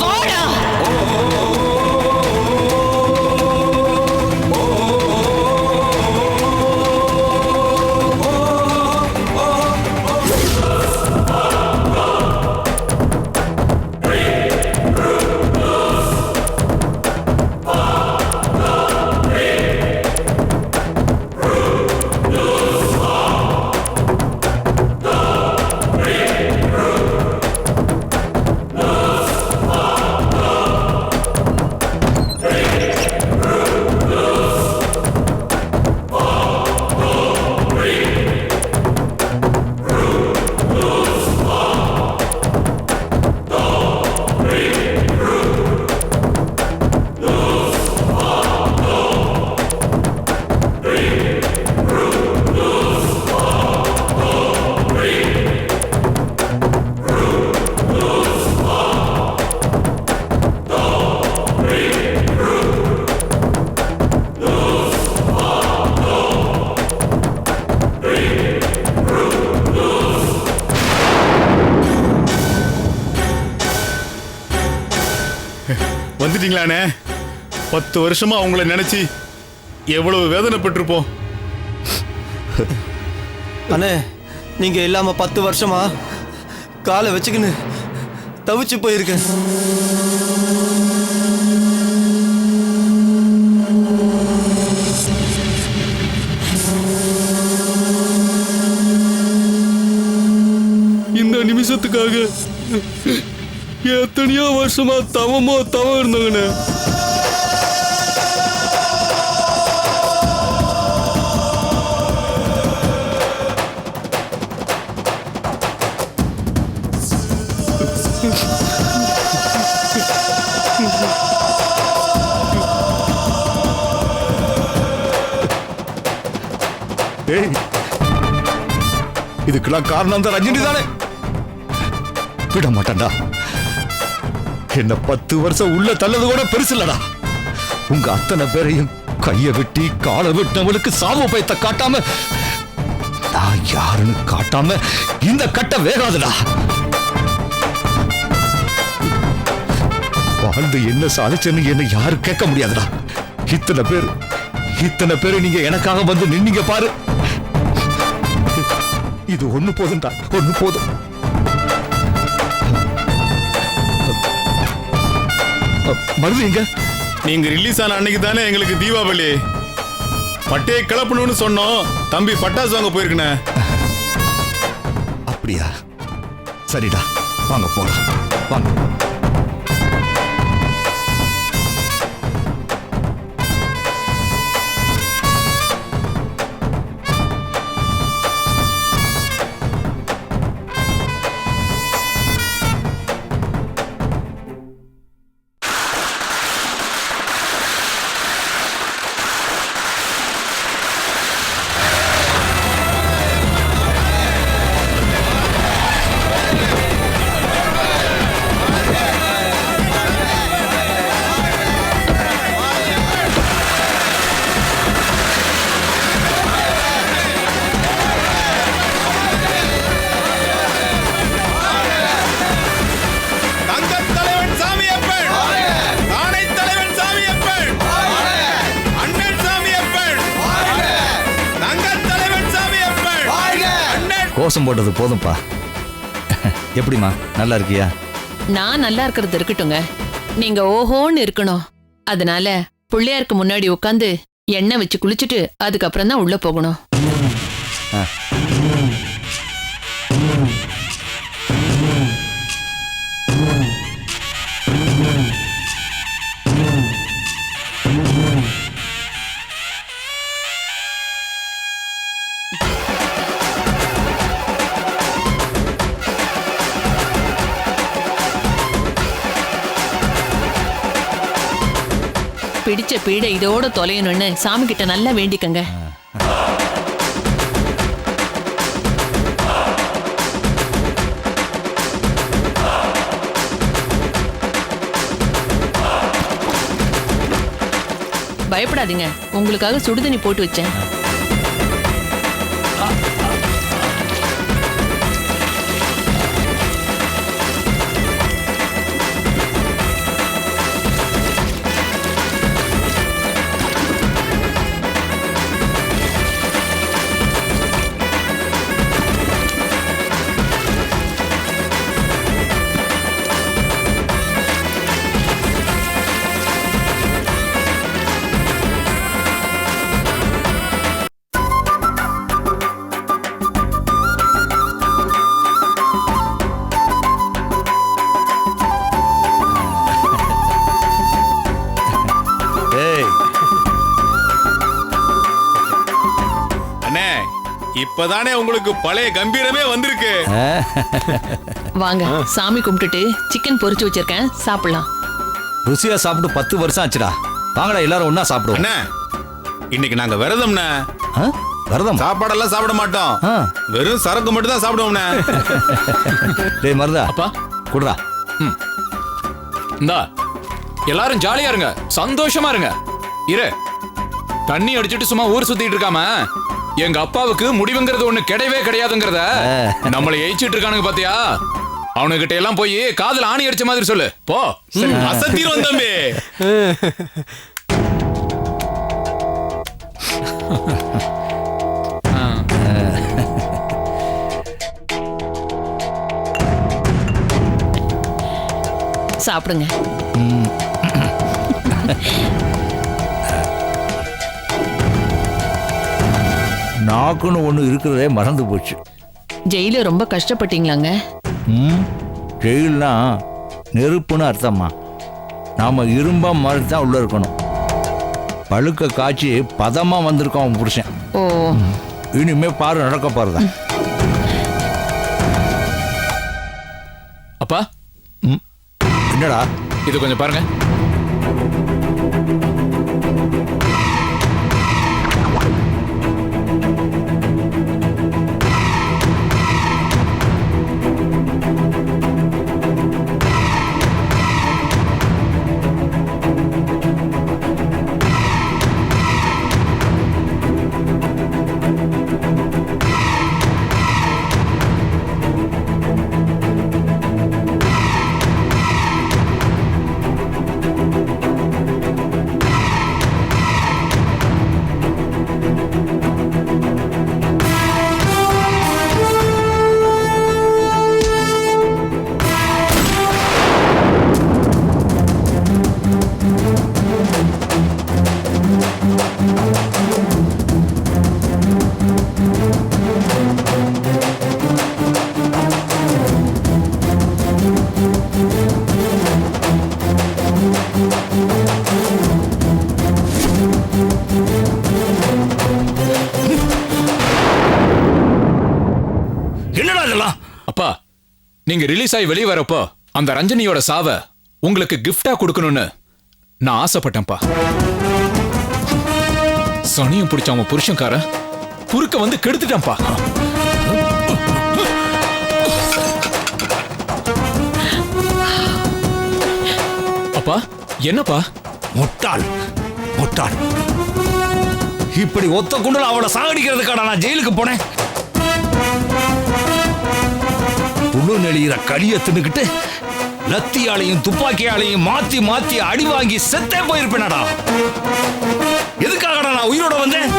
வாடா. வந்துட்டீங்களானே? 10 வருஷமா உங்களை நினைச்சு எவ்வளவு வேதனைப்பட்டிருப்போம். அண்ணே, நீங்க இல்லாம 10 வருஷமா காலை வச்சுக்கின்னு தவிச்சு போயிருக்கேன். இந்த நிமிஷத்துக்காக எத்தனையோ வருஷமா தவம் இருந்தவங்கண்ணே. இதுக்கெல்லாம் காரணம் தான் ரஜினி தானே. விட மாட்டேன்டா. என்ன 10 வருஷம் உள்ள தள்ளது கூட பெருசு இல்லடா. உங்க அத்தனை பேரையும் கைய வெட்டி காலை வெட்டினவளுக்கு சாவு பயத்தை காட்டாம, நான் யாருன்னு காட்டாம இந்த கட்ட வேகாதுடா. வாழ்ந்து என்ன சாதிச்சேன்னு என்ன யாரும் கேட்க முடியாதுடா. இத்தனை பேரு நீங்க எனக்காக வந்து நின்னீங்க பாரு. இது ஒண்ணு போதும்டா, ஒண்ணு போதும். மருதுங்க, நீங்க ரிலீஸ் ஆன அன்னைக்கு தானே எங்களுக்கு தீபாவளி. பட்டையை கிளப்பணும்னு சொன்னோம். தம்பி பட்டாசு வாங்க போயிருக்கனே. அப்படியா? சரிடா, வாங்க போலாம். வாங்க. கோஷம் போட்டது போதும்பா. எப்படிமா, நல்லா இருக்கியா? நான் நல்லா இருக்கிறது இருக்கட்டுங்க, நீங்க ஓஹோன்னு இருக்கணும். அதனால பிள்ளையாருக்கு முன்னாடி உட்காந்து எண்ணெய் வச்சு குளிச்சுட்டு அதுக்கப்புறம் தான் உள்ள போகணும். பிடிச்ச பீடை இதோட தொலையணும்னு சாமி கிட்ட நல்லா வேண்டிக்கங்க. பயப்படாதீங்க, உங்களுக்காக சுடுதண்ணி போட்டு வச்சேன். இப்பதானே உங்களுக்கு பழைய கம்பீரமே வந்திருக்கு. வாங்க சாமி கும்பிட்டுட்டு சிக்கன் பொரிச்சு வச்சிருக்கேன், சாப்பிடலாம். ருசியா சாப்பிட்டு 10 வருஷம் ஆச்சுடா. வாங்கடா எல்லாரும் ஒண்ணா சாப்பிடுவோம். அண்ணா, இன்னைக்கு நாங்க விரதம்ண்ணே. விரதம்? சாப்பாடெல்லாம் சாப்பிட மாட்டோம், வெறும் சரக்கு மட்டும் தான் சாப்பிடுவோம்ண்ணே. டேய் மருதா, அப்பா குடுறா. இந்தா, எல்லாரும் ஜாலியா இருங்க, சந்தோஷமா இருங்க. இரு, தண்ணி அடிச்சிட்டு சும்மா ஊர் சுத்திட்டு இருக்காம எங்க அப்பாவுக்கு முடிவுங்கிறது ஒண்ணு கிடையவே கிடையாதுங்கிறத நம்மளை எயிச்சிட்டு இருக்கானுங்க பாத்தியா? அவனுகிட்ட எல்லாம் போய் காதுல ஆணி அடிச்ச மாதிரி சொல்லு போ. அசத்திரும் தம்பி. சாப்பிடுங்க. நாக்குன்னு ஒண்ணு இருக்கிறதே மறந்து போச்சு. ஜெயில ரொம்ப கஷ்டப்பட்டீங்களாங்க? ஜெயில்னா நெருப்புன்னு அர்த்தமா. நாம இரும்பா மாதிரி தான் உள்ள இருக்கணும். பழுக்க காய்ச்சி பதமா வந்திருக்கோம் அவன் புருஷன். ஓ, இனிமே பாரு நடக்க பாருதான். அப்பா என்னடா இது கொஞ்சம் பாருங்க. அப்பா, நீங்க ரிலீஸ் ஆகி வெளியே வரப்போ அந்த ரஞ்சனியோட சாவ உங்களுக்கு கிஃப்டா கொடுக்கணும்னு நான் ஆசைப்பட்டேன்ப்பா. சனியும் பிடிச்ச அவன் புருஷன்காரன் குறுக்க வந்து கெடுத்துட்டான்ப்பா. அப்பா என்னப்பா? முட்டாள் முட்டாள். இப்படி ஒத்த குண்டல அவளை சாகடிக்கிறதுக்கான நான் ஜெயிலுக்கு போனேன். புழு நெளியிற களிய தின்னுக்கிட்டு லத்தியாலையும் துப்பாக்கியாலையும் மாத்தி மாத்தி அடி வாங்கி செத்தே போயிருப்பேனடா. எதுக்காகடா நான் உயிரோட வந்தேன்?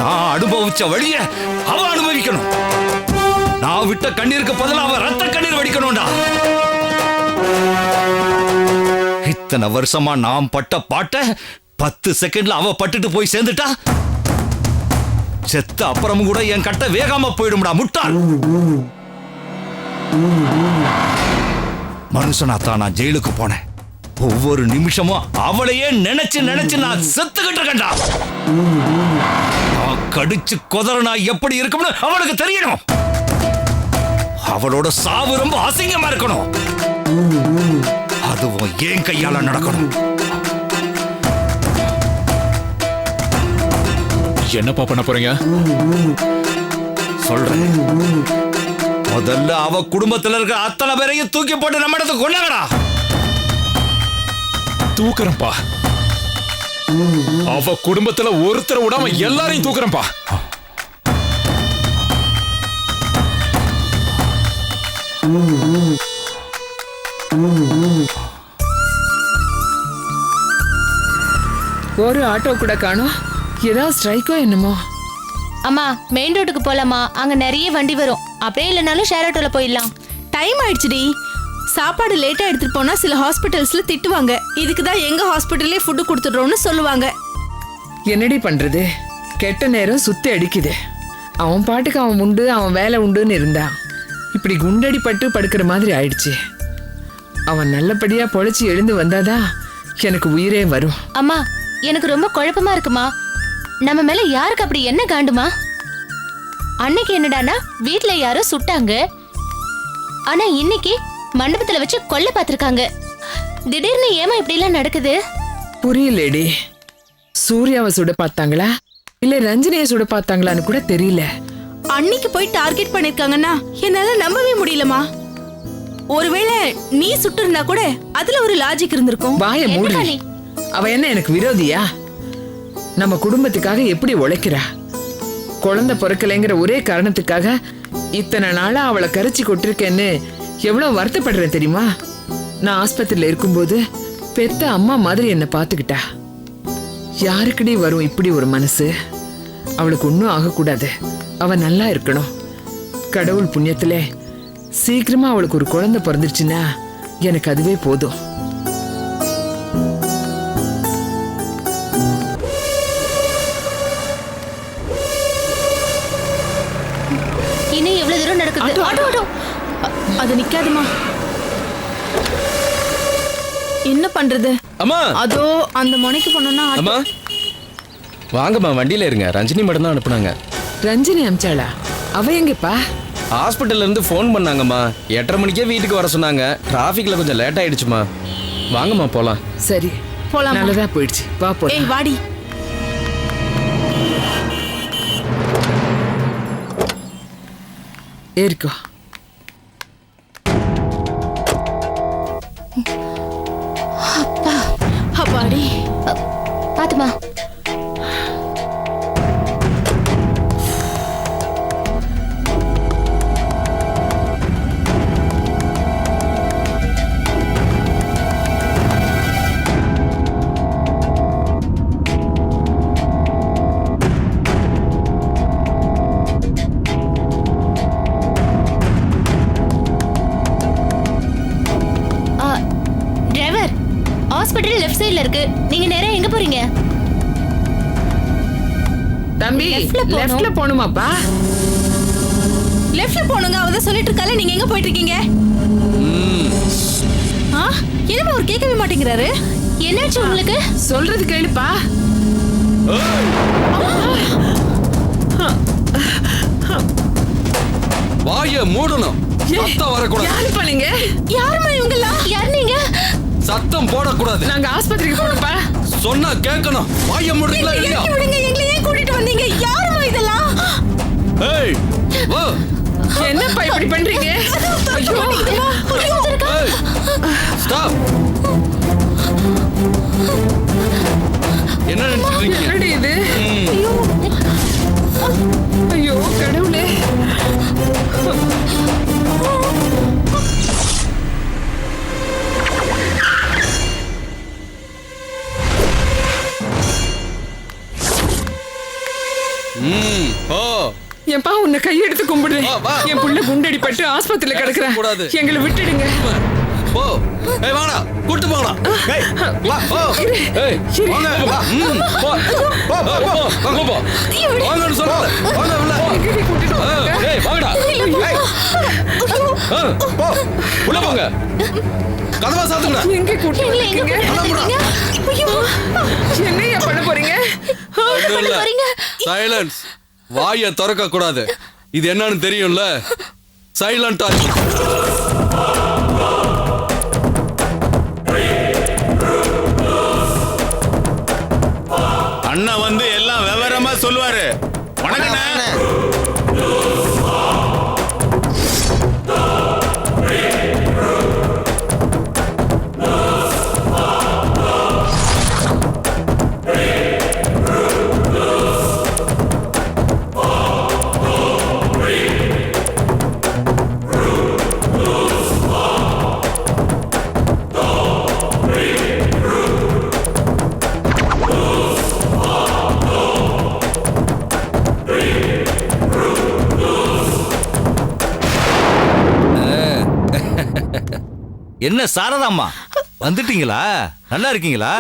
நான் அனுபவிச்ச வழிய அவ அனுபவிக்கணும். நான் விட்ட கண்ணீருக்கு பதிலா அவ ரத்த கண்ணீர் வடிக்கணும்டா. இத்தனை வருஷமா நான் பட்ட பாட்ட 10 செகண்ட்ல அவ பட்டுட்டு போய் சேர்ந்துட்டா. செத்த அப்புறமும் கூட என் கட்ட வேகாம போயிடும்டா முட்டாள். மனுஷனாத்தான் நான் ஜெயிலுக்கு போனேன். ஒவ்வொரு நிமிஷமும் அவளையே நினைச்சு நினைச்சு நான் செத்துக்கிட்டு இருக்கேன்டா. நான் கடிச்சு கொதறனா எப்படி இருக்கும்னு அவளுக்கு தெரியணும். அவளோட சாவு ரொம்ப அசிங்கமா இருக்கணும். அதுவும் ஏன் கையால நடக்கணும். என்னப்பா பண்ண போறீங்க? சொல்றேன். முதல்ல அவ குடும்பத்துல இருக்க அத்தனை பேரையும் தூக்கி போட்டு நம்ம இடத்துக்கு கொண்டாங்கடா. தூக்குறேன்ப்பா. அவ குடும்பத்துல ஒருத்தரை விடாம எல்லாரையும் தூக்குறேன்ப்பா. ஒரு ஆட்டோ கூட காணோம். ஏதாவது ஸ்ட்ரைக்கோ என்னமோ. அம்மா, மெயின் ரோட்டுக்கு போலாமா? அங்க நிறைய வண்டி வரும். அப்படியே இல்லைனாலும் ஷேர் ஆட்டோல போயிடலாம். டைம் ஆயிடுச்சுடி. சாப்பாடு லேட்டா எடுத்துட்டு போனா சில ஹாஸ்பிட்டல்ஸ்ல திட்டுவாங்க. இதுக்கு தான் எங்க ஹாஸ்பிட்டல்லே ஃபுட் கொடுத்துடுறோம்னு சொல்லுவாங்க. என்னடி பண்றது? கெட்ட நேரம் சுத்தி அடிக்குது. அவன் பாட்டுக்கு அவன் உண்டு, அவன் வேலை உண்டுன்னு இருந்தான். இப்படி குண்டடி பட்டு படுக்கிற மாதிரி ஆயிடுச்சு. அவன் நல்லபடியா பொழைச்சி எழுந்து வந்தாதான் எனக்கு உயிரே வரும். அம்மா, எனக்கு ரொம்ப குழப்பமா இருக்குமா. நம்ம மேல யாருக்கு அப்படி என்ன காண்டுமா? அன்னைக்கு என்னடானா வீட்ல யாரோ சுட்டாங்க, ஆனா இன்னைக்கு மண்டபத்துல வச்சு கொல்ல பாத்திருக்காங்க. திடீர்னு ஏமா இப்படி எல்லாம் நடக்குது? புரியலடி. சூர்யாவை சுட பார்த்தாங்களா இல்ல ரஞ்சனியை சுட பார்த்தாங்களான்னு கூட தெரியல. அன்னைக்கு போய் டார்கெட் பண்ணிருக்காங்கன்னா என்னால நம்பவே முடியலமா. ஒருவேளை நீ சுட்டு இருந்தா கூட அதுல ஒரு லாஜிக் இருந்திருக்கும். வாய மூடி. அவ என்ன எனக்கு விரோதியா? நம்ம குடும்பத்துக்காக எப்படி உழைக்கிறா? குழந்தை பிறக்கலைங்கிற ஒரே காரணத்துக்காக இத்தனை நாளா அவளை கரைச்சி கொட்டிருக்கேன்னு எவ்வளவு வருத்தப்படுறேன் தெரியுமா? நான் ஆஸ்பத்திரியில இருக்கும்போது பெத்த அம்மா மாதிரி என்ன பாத்துக்கிட்டா. யாருக்குடி வரும் இப்படி ஒரு மனசு? அவளுக்கு ஒன்னும் ஆகக்கூடாது, அவ நல்லா இருக்கணும். கடவுள் புண்ணியத்திலே சீக்கிரமா அவளுக்கு ஒரு குழந்தை பிறந்துருச்சுன்னா எனக்கு அதுவே போதும். இன்னும் எவ்வளவு தூரம் நடக்குது? Auto auto. அது நிக்காதுமா. என்ன பண்றது? அம்மா அதோ அந்த முனைக்கு போனோம்னா அம்மா வாங்கம்மா, வண்டியில இருங்க. ரஞ்சினி மட்டும் தான் அனுப்புனாங்க. ரஞ்சினி அமிச்சாளா? அவ எங்கப்பா? ஹாஸ்பிட்டல்ல இருந்து ஃபோன் பண்ணாங்கம்மா. 8:30 மணிக்கே வீட்டுக்கு வர சொன்னாங்க. டிராஃபிக்ல கொஞ்சம் லேட் ஆயிடுச்சுமா. வாங்கம்மா போலாம். சரி போலாம். நல்லதா போயிடுச்சு, வா போலாம். ஏய் வாடி. ஏறிக்கோ. அப்பாடி. பாத்துமா. டிரைவர், ஹாஸ்பிடல் லெஃப்ட் சைடுல இருக்கு. நீங்க நேரா எங்க போறீங்க? தம்பி லெஃப்ட்ல போணுமாப்பா? லெஃப்ட்ல போணுங்க. அவதான் சொல்லிட்டு இருக்கால. நீங்க எங்க போயிட்டு இருக்கீங்க? என்னமா அவர் கேட்கவே மாட்டேங்கிறாரு? என்னாச்சு உங்களுக்கு? சொல்றது கேளுப்பா. வாய மூடணும். சத்தம் வரக்கூடாது. யாரு பண்ணீங்க? யாருமா இவங்கெல்லாம்? யார் நீங்க? சத்தம் போடக்கூடாது. நாங்க ஆஸ்பத்திரிக்கு போனோம்ப்பா. சொன்னா கேட்கணும். வாய மூடுங்களா இல்லையா? விடுங்க. எங்களை ஏன் கூட்டிட்டு வந்தீங்க? யாருமா இதெல்லாம்? ஏய் வா. என்னப்பா இப்படி பண்றீங்க? ஐயோ ஏய் ஸ்டாப். என்ன நினைச்சிட்டு என்னடி இது? ஐயோ கடவுளே. ஓ ஏன்பா உன்னை கையெடுத்து கும்பிடுறேன். வா, வா. என் புள்ள குண்டடிப்பட்டு ஆஸ்பத்திரியில கிடக்குறேன். கூடாது. எங்களை விட்டுடுங்க. போ. ஏய் வாடா. கூட்டி போடா. ஏய் வா போ. ஏய் வாங்க வா. போ. போ போ போ. வாங்கன்னு சொல்றல. வாங்க உள்ள. எங்கடி கூட்டிட்டு வராங்க? ஏய் வாங்கடா. ஏய் போ. உள்ள போங்க. கதவா சாத்துங்கடா. எங்க கூட்டிட்டு இருக்கீங்க? ஐயோ. என்னையா பண்ண போறீங்க? சைலன்ஸ். வாயை திறக்க கூடாது. இது என்னன்னு தெரியும்ல? சைலண்டா. அண்ணா வந்து எல்லாம் விவரமா சொல்லுவாரு. வணக்கண்ணே. என்ன சாரதாம்மா வந்துட்டீங்களா? நல்லா இருக்கீங்களா?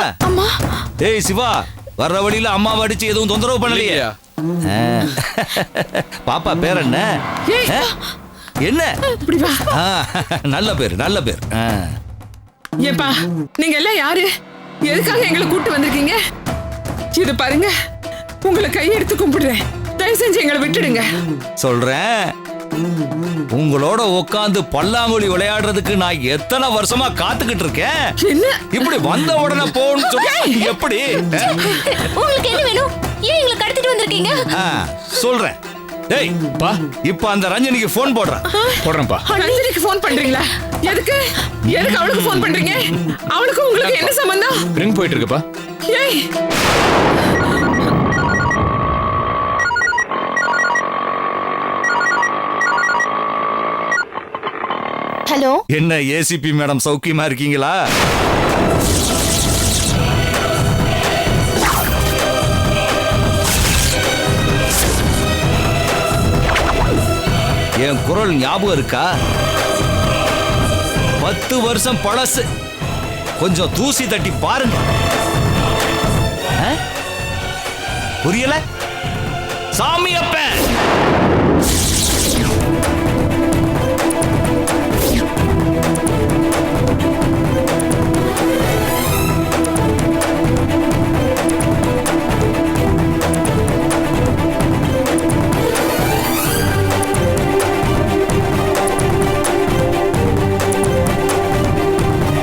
ஏய் சிவா, வர்ற வழியில அம்மாவை அடிச்சு எதுவும் தொந்தரவு பண்ணலையே? பாப்பா பேர் என்ன? என்ன? நல்ல பேர் நல்ல பேர். ஏப்பா நீங்க எல்லாம் யாரு? எதுக்காக எங்களை கூட்டு வந்திருக்கீங்க? இது பாருங்க, உங்களை கையெடுத்து கும்பிடுறேன், தயவு செஞ்சு எங்களை விட்டுடுங்க. சொல்றேன், உங்களோட உட்காந்து பல்லாங்குழி விளையாடுறதுக்கு நான் எத்தனை வருஷமா காத்துக்கிட்டு இருக்கேன். என்ன இப்படி வந்த உடனே போன்னு சொல்லி எப்படி? உங்களுக்கு என்ன வேணும்? ஏன் எங்களை கடத்திட்டு வந்திருக்கீங்க? சொல்றேன். டேய் பா இப்ப அந்த ரஞ்சனிக்கு போன் போடுறேன். போடுறேன்ப்பா. ரஞ்சனிக்கு ஃபோன் பண்றீங்களா? எதுக்கு எதுக்கு அவளுக்கு ஃபோன் பண்றீங்க? அவளுக்கு உங்களுக்கு என்ன சம்பந்தம்? ரிங் போயிட்டு இருக்குப்பா. ஏய், ஹலோ, என்ன ஏசிபி மேடம் சௌக்கியமா இருக்கீங்களா? என் குரல் ஞாபகம் இருக்கா? 10 வருஷம் பழசு. கொஞ்சம் தூசி தட்டி பாருங்க. புரியல? சாமி அப்ப